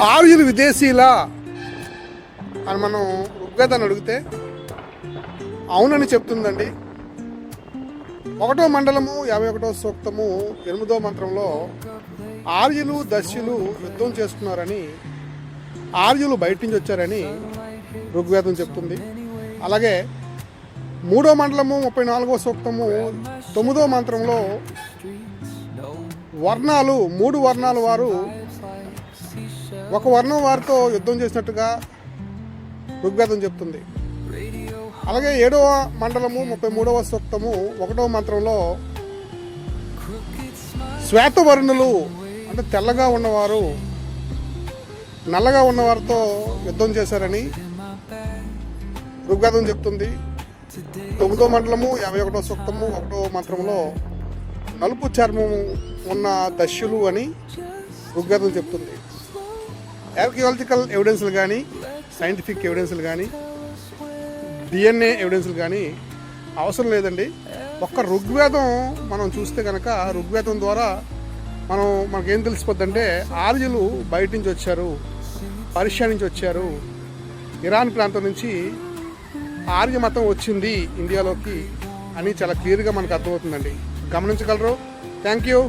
ఆర్యులు విదేశీలా అని మనం ఋగ్వేదాన్ని అడిగితే అవునని చెప్తుందండి. 1వ మండలము 51వ సూక్తము 8వ మంత్రంలో ఆర్యులు దస్యులు యుద్ధం చేస్తున్నారని, ఆర్యులు బయట నుంచి వచ్చారని ఋగ్వేదం చెప్తుంది. అలాగే 3వ మండలము 34వ సూక్తము 9వ మంత్రంలో వర్ణాలు 3 వర్ణాల వారు ఒక వర్ణం వారితో యుద్ధం చేసినట్టుగా ఋగ్వేదం చెప్తుంది. అలాగే 7వ మండలము 33వ సూక్తము 1వ మంత్రంలో శ్వేతవర్ణులు అంటే తెల్లగా ఉన్నవారు నల్లగా ఉన్నవారితో యుద్ధం చేశారని ఋగ్వేదం చెప్తుంది. 9వ మండలము 51వ సూక్తము 1వ మంత్రంలో నలుపు చర్మము ఉన్న దస్యులు అని ఋగ్వేదం చెప్తుంది. ఆర్కియాలజికల్ ఎవిడెన్స్లు కానీ, సైంటిఫిక్ ఎవిడెన్స్లు కానీ, DNA ఎవిడెన్స్లు కానీ అవసరం లేదండి. ఒక్క ఋగ్వేదం మనం చూస్తే కనుక ఋగ్వేదం ద్వారా మనకేం తెలిసిపోద్దంటే ఆర్యులు బయట నుంచి వచ్చారు, పర్షియా నుంచి వచ్చారు, ఇరాన్ ప్రాంతం నుంచి ఆర్య మతం వచ్చింది ఇండియాలోకి అని చాలా క్లియర్గా మనకు అర్థమవుతుందండి. గమనించగలరు. Thank you.